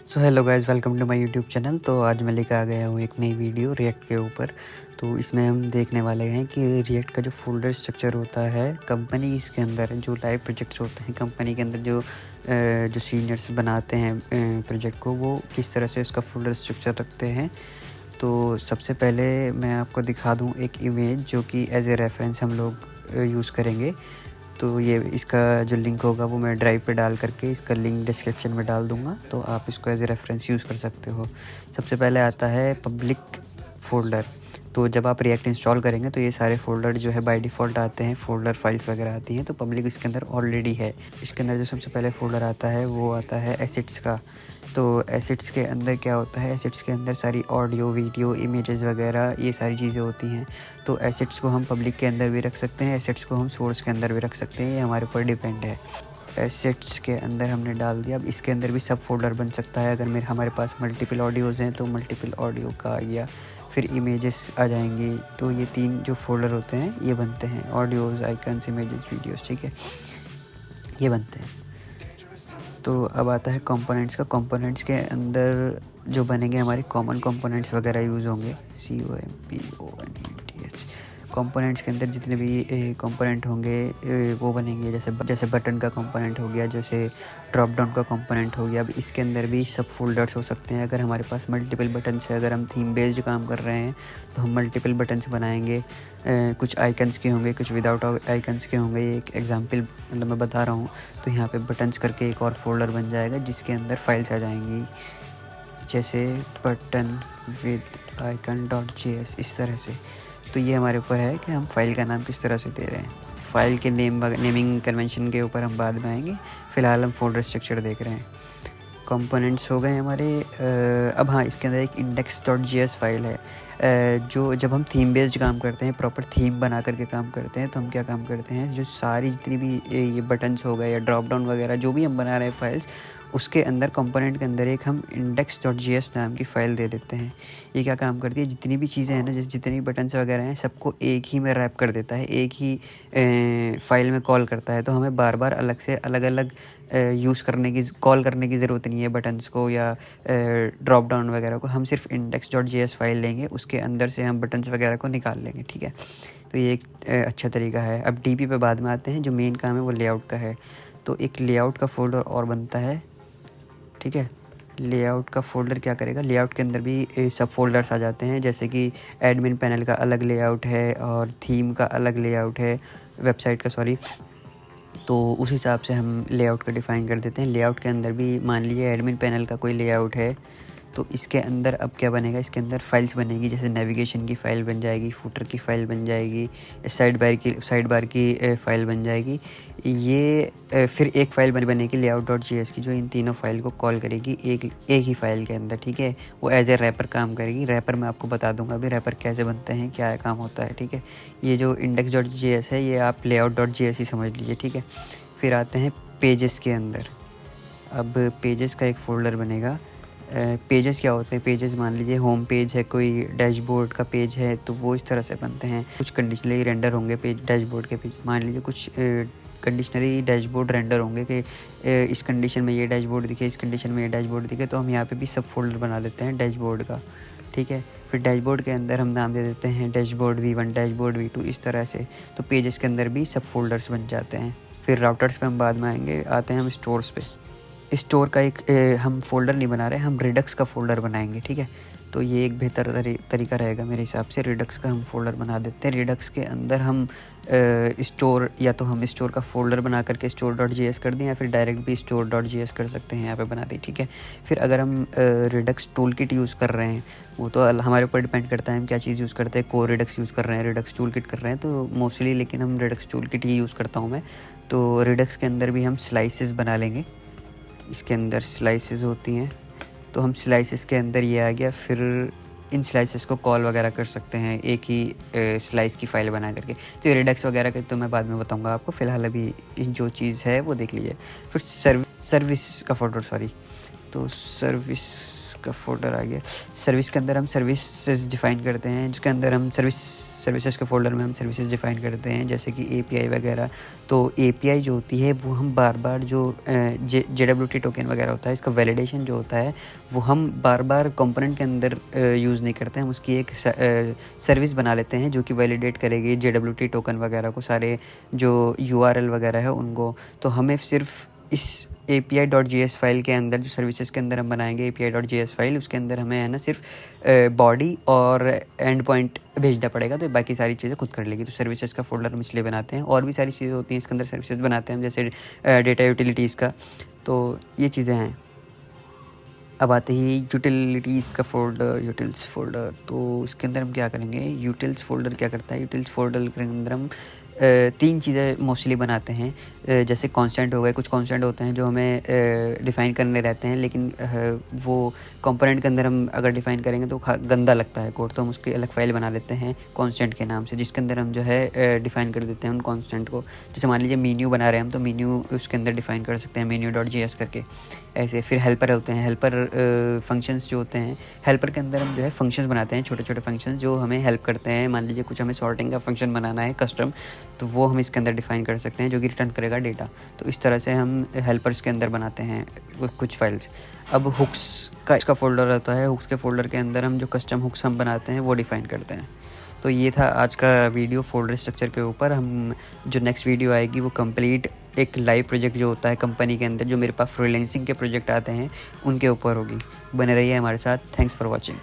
So hello guys, welcome to my YouTube channel. तो आज मैं लेकर आ गया हूँ एक नई वीडियो रिएक्ट के ऊपर। तो इसमें हम देखने वाले हैं कि रिएक्ट का जो फोल्डर स्ट्रक्चर होता है कंपनीज़ के अंदर, जो लाइव प्रोजेक्ट्स होते हैं कंपनी के अंदर, जो सीनियर्स बनाते हैं प्रोजेक्ट को, वो किस तरह से उसका फोल्डर स्ट्रक्चर रखते हैं। तो सबसे पहले मैं आपको दिखा दूँ एक इमेज जो कि एज ए रेफरेंस हम लोग यूज़ करेंगे। तो ये इसका जो लिंक होगा वो मैं ड्राइव पे डाल करके इसका लिंक डिस्क्रिप्शन में डाल दूँगा, तो आप इसको एज ए रेफरेंस यूज़ कर सकते हो। सबसे पहले आता है पब्लिक फ़ोल्डर। तो जब आप रिएक्ट इंस्टॉल करेंगे तो ये सारे फ़ोल्डर जो है बाय डिफ़ॉल्ट आते हैं, फ़ोल्डर फाइल्स वगैरह आती हैं। तो पब्लिक इसके अंदर ऑलरेडी है। इसके अंदर जो सबसे पहले फ़ोल्डर आता है वो आता है एसेट्स का। तो एसेट्स के अंदर क्या होता है, एसेट्स के अंदर सारी ऑडियो, वीडियो, इमेजेस वगैरह ये सारी चीज़ें होती हैं। तो एसेट्स को हम पब्लिक के अंदर भी रख सकते हैं, एसेट्स को हम सोर्स के अंदर भी रख सकते हैं, ये हमारे ऊपर डिपेंड है। एसेट्स के अंदर हमने डाल दिया। अब इसके अंदर भी सब फ़ोल्डर बन सकता है। अगर हमारे पास मल्टीपल ऑडियोज़ हैं तो मल्टीपल ऑडियो का आ गया, फिर इमेजेस आ जाएंगी। तो ये 3 जो फ़ोल्डर होते हैं ये बनते हैं, ऑडियोज़, आइकन्स, इमेजेस, वीडियोज़, ठीक है, ये बनते हैं। तो अब आता है कंपोनेंट्स का। कंपोनेंट्स के अंदर जो बनेंगे हमारे कॉमन कंपोनेंट्स वगैरह यूज़ होंगे, COMPONENTS। कंपोनेंट्स के अंदर जितने भी कंपोनेंट होंगे वो बनेंगे, जैसे बटन का कंपोनेंट हो गया, जैसे ड्रॉप डाउन का कंपोनेंट हो गया। अब इसके अंदर भी सब फोल्डर्स हो सकते हैं। अगर हमारे पास मल्टीपल बटन्स है, अगर हम थीम बेस्ड काम कर रहे हैं तो हम मल्टीपल बटन्स बनाएंगे। कुछ आइकन्स के होंगे, कुछ विदाउट आइकन्स के होंगे। ये एक एग्जांपल मतलब मैं बता रहा हूँ। तो यहाँ पे बटन्स करके एक और फोल्डर बन जाएगा जिसके अंदर फाइल्स आ जाएंगी, जैसे बटन विद icon.js, इस तरह से। तो ये हमारे ऊपर है कि हम फाइल का नाम किस तरह से दे रहे हैं। फाइल के नेमिंग कन्वेंशन के ऊपर हम बाद में आएंगे। फ़िलहाल हम फोल्डर स्ट्रक्चर देख रहे हैं। कंपोनेंट्स हो गए हमारे। अब हाँ, इसके अंदर एक index.js फाइल है। जो जब हम थीम बेस्ड काम करते हैं, प्रॉपर थीम बना करके काम करते हैं, तो हम क्या काम करते हैं, जो सारी जितनी भी ये बटन्स हो गए या ड्रॉप डाउन वगैरह जो भी हम बना रहे हैं फाइल्स, उसके अंदर कंपोनेंट के अंदर एक हम index.js नाम की फ़ाइल दे देते हैं। ये क्या काम करती है, जितनी भी चीज़ें हैं ना, जैसे जितनी भी बटन्स वगैरह हैं, सबको एक ही में रैप कर देता है, एक ही फ़ाइल में कॉल करता है। तो हमें बार बार अलग से अलग अलग कॉल करने की ज़रूरत नहीं है बटन्स को या ड्रॉप डाउन वगैरह को। हम सिर्फ index.js फाइल लेंगे, उसके अंदर से हम बटन्स वगैरह को निकाल लेंगे, ठीक है। तो ये एक अच्छा तरीका है। अब डीपी पे बाद में आते हैं। जो मेन काम है वो लेआउट का है। तो एक लेआउट का फ़ोल्डर और बनता है, ठीक है। लेआउट का फ़ोल्डर क्या करेगा, लेआउट के अंदर भी सब फ़ोल्डर्स आ जाते हैं, जैसे कि एडमिन पैनल का अलग लेआउट है और थीम का अलग लेआउट है, वेबसाइट का, सॉरी। तो उस हिसाब से हम लेआउट को डिफ़ाइन कर देते हैं। लेआउट के अंदर भी मान लीजिए एडमिन पैनल का कोई लेआउट है, तो इसके अंदर अब क्या बनेगा, इसके अंदर फाइल्स बनेगी, जैसे नेविगेशन की फ़ाइल बन जाएगी, फुटर की फ़ाइल बन जाएगी, साइड बार की फ़ाइल बन जाएगी। ये फिर एक फ़ाइल बनेगी layout.js की, जो इन तीनों फ़ाइल को कॉल करेगी एक ही फ़ाइल के अंदर, ठीक है। वो एज ए रैपर काम करेगी। रैपर मैं आपको बता दूंगा अभी रैपर कैसे बनते हैं, क्या काम होता है, ठीक है। ये जो index.js है ये आप layout.js ही समझ लीजिए, ठीक है। फिर आते हैं पेजेस के अंदर। अब पेजेस का एक फ़ोल्डर बनेगा। पेजेस क्या होते हैं, पेजेस मान लीजिए होम पेज है, कोई डैशबोर्ड का पेज है, तो वो इस तरह से बनते हैं। कुछ कंडीशनली रेंडर होंगे पेज, डैशबोर्ड के पेज। मान लीजिए कुछ कंडीशनली डैशबोर्ड रेंडर होंगे कि इस कंडीशन में ये डैशबोर्ड दिखे, इस कंडीशन में ये डैशबोर्ड दिखे, तो हम यहाँ पे भी सब फोल्डर बना लेते हैं डैशबोर्ड का, ठीक है। फिर डैशबोर्ड के अंदर हम नाम दे देते हैं डैशबोर्ड V1, डैशबोर्ड V2, इस तरह से। तो पेजेस के अंदर भी सब फोल्डर्स बन जाते हैं। फिर राउटर्स पे हम बाद में आएंगे। आते हैं हम स्टोर्स पे। स्टोर का एक हम फ़ोल्डर नहीं बना रहे, हम रिडक्स का फ़ोल्डर बनाएंगे, ठीक है। तो ये एक बेहतर तरीका रहेगा मेरे हिसाब से। रिडक्स का हम फ़ोल्डर बना देते हैं। रिडक्स के अंदर हम स्टोर, या तो हम स्टोर का फ़ोल्डर बना करके store.js कर दें, या फिर डायरेक्ट भी store.js कर सकते हैं, यहाँ पे बना दें, ठीक है। फिर अगर हम रिडक्स टूल किट यूज़ कर रहे हैं, वो तो हमारे ऊपर डिपेंड करता है हम क्या चीज़ यूज़ करते हैं। कोर रिडक्स यूज़ कर रहे हैं, रिडक्स टूल किट कर रहे हैं, तो मोस्टली लेकिन हम रिडक्स टूल किट ही यूज़ करता हूँ मैं। तो रिडक्स के अंदर भी हम स्लाइसेस बना लेंगे। इसके अंदर स्लाइसेस होती हैं, तो हम स्लाइसेस के अंदर ये आ गया। फिर इन स्लाइसेस को कॉल वगैरह कर सकते हैं एक ही स्लाइस की फ़ाइल बना करके। तो ये रिडक्स वगैरह के तो मैं बाद में बताऊंगा आपको। फ़िलहाल अभी जो चीज़ है वो देख लीजिए। फिर सर्विस का फ़ोल्डर, सॉरी, तो सर्विस का फ़ोल्डर आ गया। सर्विस के अंदर हम सर्विसेज डिफ़ाइन करते हैं, जिसके अंदर हम सर्विसेज के फ़ोल्डर में हम सर्विसेज डिफ़ाइन करते हैं, जैसे कि एपीआई वगैरह। तो एपीआई जो होती है वो हम बार-बार जो जेडब्ल्यूटी टोकन वगैरह होता है, इसका वैलिडेशन जो होता है वो हम बार-बार कंपोनेंट के अंदर यूज़ नहीं करते हैं। हम उसकी एक सर्विस बना लेते हैं जो कि वैलिडेट करेगी जेडब्ल्यूटी टोकन वगैरह को, सारे जो यूआरएल वगैरह है उनको। तो हमें सिर्फ इस api.js फाइल के अंदर, जो सर्विसेज के अंदर हम बनाएंगे api.js फाइल, उसके अंदर हमें है ना सिर्फ बॉडी और एंड पॉइंट भेजना पड़ेगा, तो बाकी सारी चीज़ें खुद कर लेगी। तो सर्विसेज का फोल्डर हम इसलिए बनाते हैं। और भी सारी चीज़ें होती हैं इसके अंदर, सर्विसेज बनाते हैं हम, जैसे डेटा यूटिलिटीज़ का। तो ये चीज़ें हैं। अब आते ही यूटिलिटीज़ का फ़ोल्डर, यूटिल्स फ़ोल्डर। तो इसके अंदर हम क्या करेंगे, यूटिल्स फ़ोल्डर क्या करता है, यूटिल्स फ़ोल्डर के अंदर हम 3 चीज़ें मोस्टली बनाते हैं। जैसे कांस्टेंट हो गए, कुछ कांस्टेंट होते हैं जो हमें डिफ़ाइन करने रहते हैं, लेकिन वो कंपोनेंट के अंदर हम अगर डिफ़ाइन करेंगे तो गंदा लगता है कोड, तो हम उसकी अलग फ़ाइल बना लेते हैं कांस्टेंट के नाम से, जिसके अंदर हम जो है डिफ़ाइन कर देते हैं उन कांस्टेंट को। जैसे मान लीजिए मेन्यू बना रहे हैं हम, तो मेन्यू उसके अंदर डिफ़ाइन कर सकते हैं मेन्यू.js करके, ऐसे। फिर हेल्पर होते हैं, हेल्पर फंक्शंस जो होते हैं, हेल्पर के अंदर हम जो है फंक्शंस बनाते हैं, छोटे छोटे फंक्शंस जो हमें हेल्प करते हैं। मान लीजिए कुछ हमें सॉर्टिंग का फंक्शन बनाना है कस्टम, तो वो हम इसके अंदर डिफ़ाइन कर सकते हैं, जो कि रिटर्न करेगा डेटा। तो इस तरह से हम हेल्पर्स के अंदर बनाते हैं कुछ फाइल्स। अब हुक्स का इसका फ़ोल्डर रहता है, हुक्स के फ़ोल्डर के अंदर हम जो कस्टम हुक्स हम बनाते हैं वो डिफ़ाइन करते हैं। तो ये था आज का वीडियो फ़ोल्डर स्ट्रक्चर के ऊपर। हम जो नेक्स्ट वीडियो आएगी वो कंप्लीट एक लाइव प्रोजेक्ट जो होता है कंपनी के अंदर, जो मेरे पास फ्रीलांसिंग के प्रोजेक्ट आते हैं उनके ऊपर होगी। बने रहिए हमारे साथ। Thanks for watching.